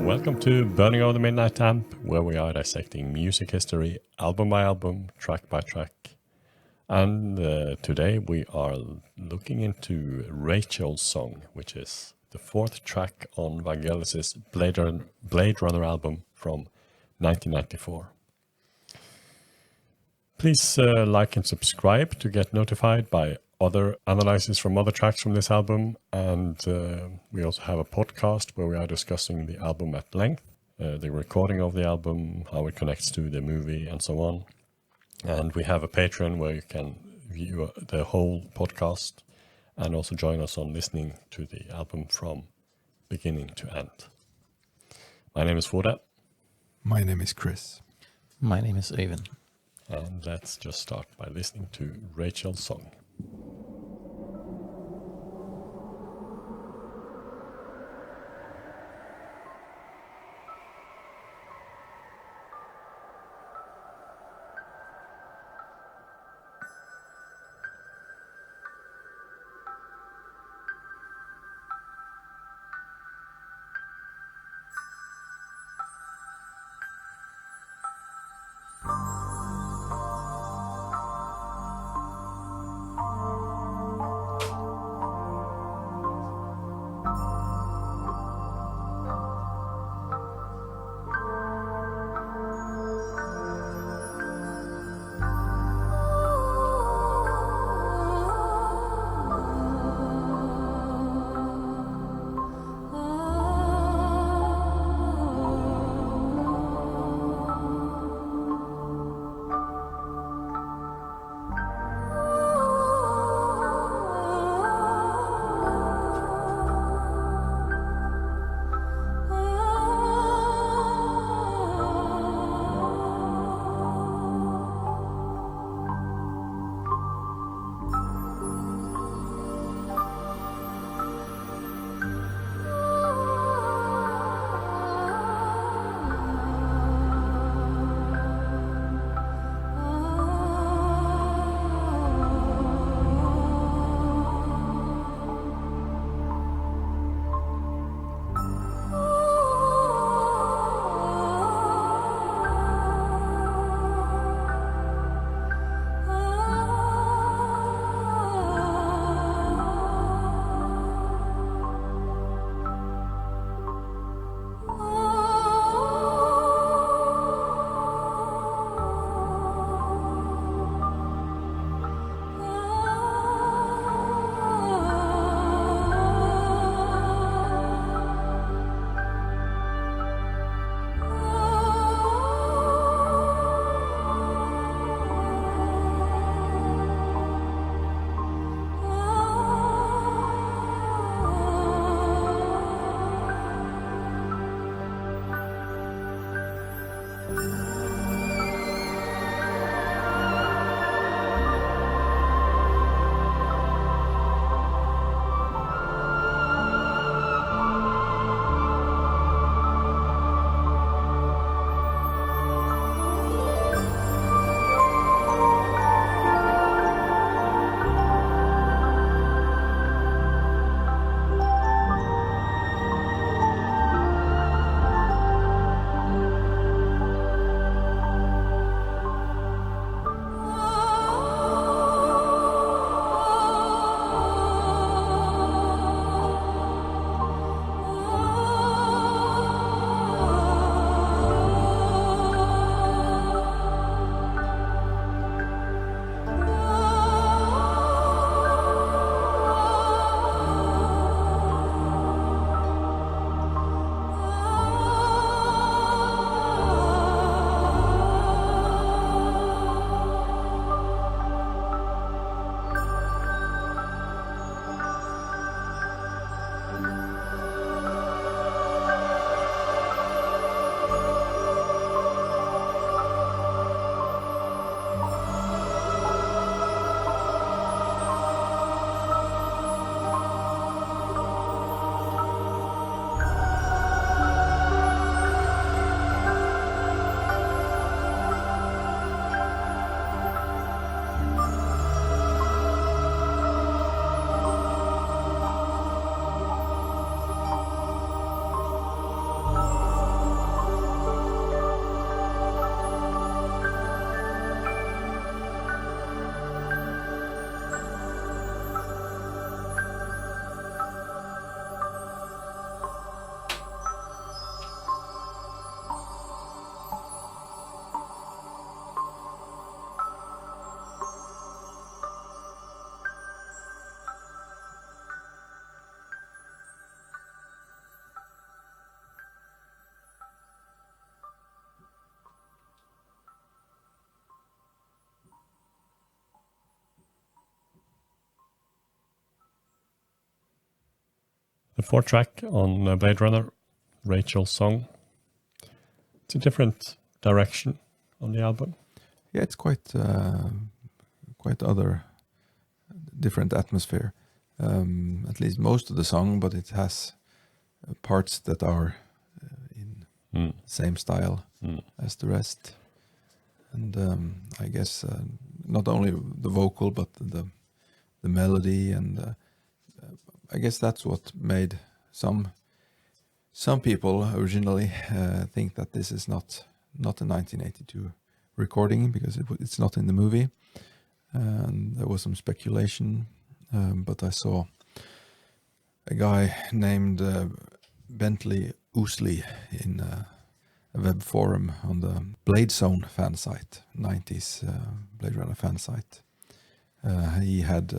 Welcome to Burning Over the Midnight Amp, where we are dissecting music history, album by album, track by track. And today we are looking into Rachel's Song, which is the fourth track on Vangelis' Blade Runner album from 1994. Please like and subscribe to get notified by other analyses from other tracks from this album. And we also have a podcast where we are discussing the album at length, the recording of the album, how it connects to the movie, and so on. And we have a Patreon where you can view the whole podcast and also join us on listening to the album from beginning to end. My name is Frode. My name is Chris. My name is Øyvind. And let's just start by listening to Rachel's Song. The fourth track on Blade Runner, Rachel's Song. It's a different direction on the album. Yeah, it's quite other different atmosphere. At least most of the song, but it has parts that are in same style as the rest. And I guess not only the vocal, but the melody, and I guess that's what made some people originally think that this is not a 1982 recording, because it's not in the movie. And there was some speculation, but I saw a guy named Bentley Ousley in a web forum on the Blade Zone fan site, 90s Blade Runner fan site. He had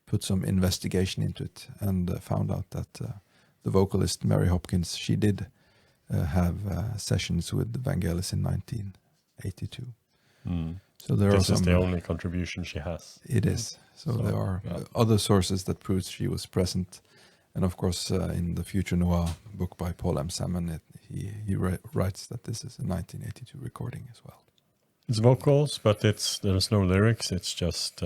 put some investigation into it and found out that the vocalist Mary Hopkins, she did have sessions with Vangelis in 1982. So there This are is some, the only contribution she has. It is. So there are other sources that proves she was present. And of course, in the Future Noir book by Paul M. Salmon, he writes that this is a 1982 recording as well. It's vocals, but there's no lyrics. It's just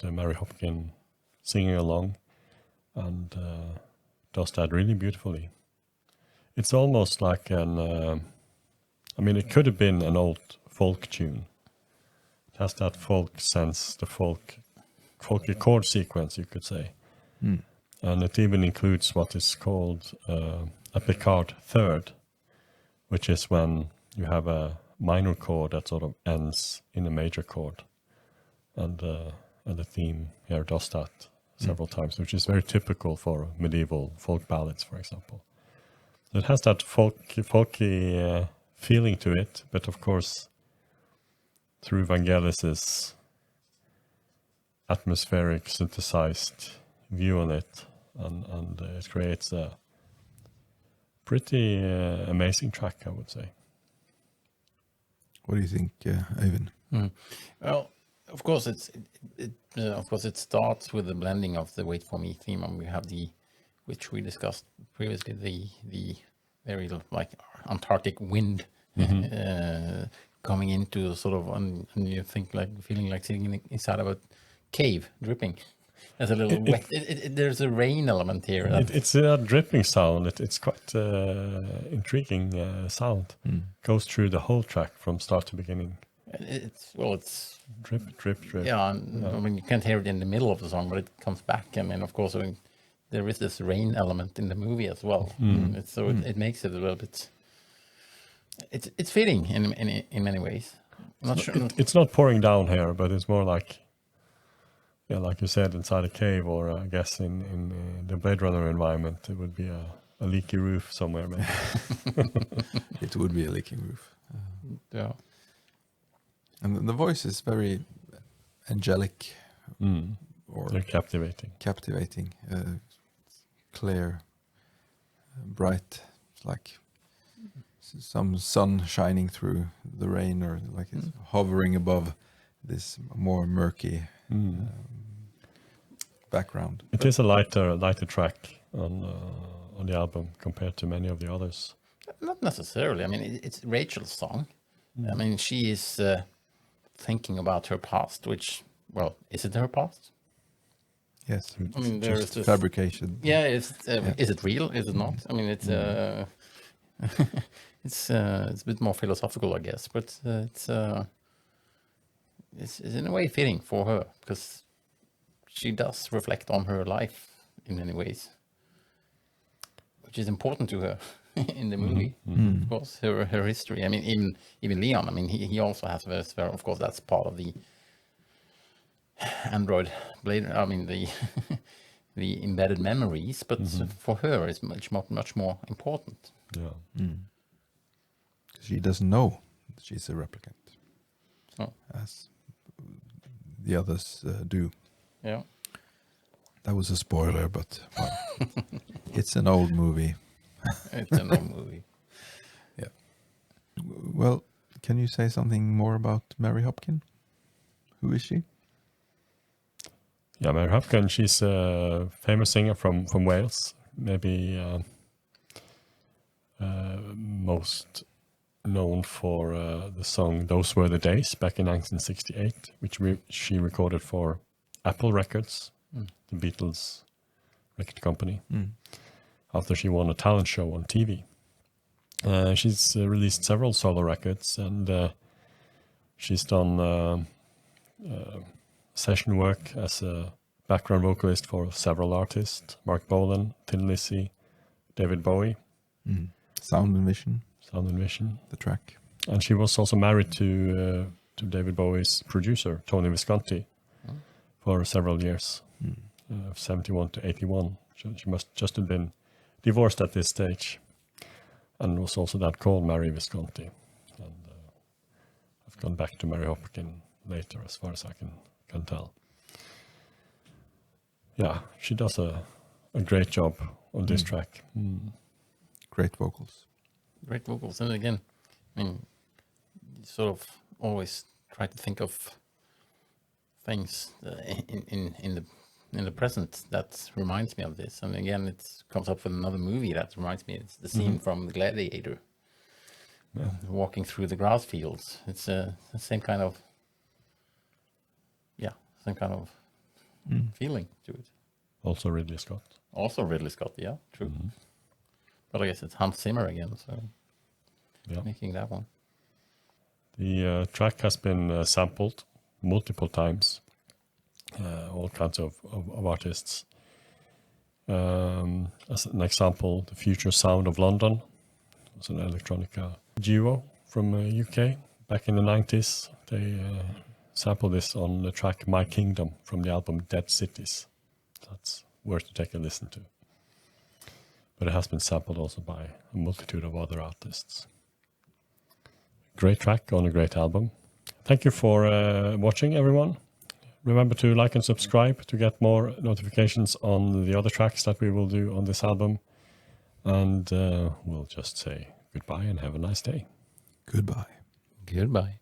Mary Hopkins singing along, and does that really beautifully. It's almost like it could have been an old folk tune. It has that folk sense, the folky chord sequence, you could say. And it even includes what is called a Picard third, which is when you have a minor chord that sort of ends in a major chord. And the theme here does that several times, which is very typical for medieval folk ballads, for example. It has that folky feeling to it, but of course, through Vangelis's atmospheric, synthesized view on it, and it creates a pretty amazing track, I would say. What do you think, Eyvind? Well, of course, it starts with the blending of the "Wait for Me" theme, and we have which we discussed previously, the very like Antarctic wind coming into sort of, and you think like feeling like sitting inside of a cave, dripping. There's a little wet. There's a rain element here. It's a dripping sound. It's quite intriguing sound. Goes through the whole track from start to beginning. It's drip, drip, drip. Yeah, I mean, you can't hear it in the middle of the song, but it comes back, and then of course there is this rain element in the movie as well. It makes it a little bit. It's fitting in many ways. I'm not sure. It's not pouring down here, but it's more like, like you said, inside a cave, or I guess in the Blade Runner environment, it would be a leaky roof somewhere, maybe. It would be a leaking roof. Yeah. And the voice is very angelic, or They're captivating. Clear, bright. It's like some sun shining through the rain, or like it's hovering above this more murky background. It is a lighter track on the album compared to many of the others. Not necessarily. I mean, it's Rachel's song. I mean, she is thinking about her past, which, well, is it her past? Yes, I mean, it's there just is this fabrication. Yeah, is it real? Is it not? I mean, it's it's a bit more philosophical, I guess, but it's in a way fitting for her, because she does reflect on her life in many ways, which is important to her in the movie. Of course, her history. I mean, even Leon. I mean, he also has this. Of course, that's part of the Android Blade. I mean, the the embedded memories. But for her, it's much more important. Yeah. She doesn't know that she's a replicant, as the others do. Yeah. That was a spoiler, but well, it's an old movie. It's an old movie. Yeah. Well, can you say something more about Mary Hopkins? Who is she? Yeah, Mary Hopkin, she's a famous singer from Wales. Maybe most known for the song "Those Were the Days" back in 1968, which she recorded for Apple Records, the Beatles record company, after she won a talent show on TV. She's released several solo records, and she's done session work as a background vocalist for several artists: Mark Bolan, Tin Lizzy, David Bowie. Sound and Vision, the track. And she was also married to David Bowie's producer, Tony Visconti, for several years, 71 to 81. She must just have been divorced at this stage, and was also that called Mary Visconti. And I've gone back to Mary Hopkin later, as far as I can tell. Yeah, she does a great job on this track. Great vocals. Great vocals. And again, I mean, you sort of always try to think of things in the present that reminds me of this. And again, it comes up with another movie that reminds me. It's the scene from The Gladiator, walking through the grass fields. It's the same kind of, feeling to it. Also Ridley Scott. Yeah, true. But I guess it's Hans Zimmer again, so making that one. The track has been sampled multiple times, all kinds of artists. As an example, the Future Sound of London was an electronica duo from UK back in the 90s. They sampled this on the track My Kingdom from the album Dead Cities. That's worth to take a listen to. But it has been sampled also by a multitude of other artists. Great track on a great album. Thank you for watching, everyone. Remember to like and subscribe to get more notifications on the other tracks that we will do on this album. And we'll just say goodbye and have a nice day. Goodbye. Goodbye.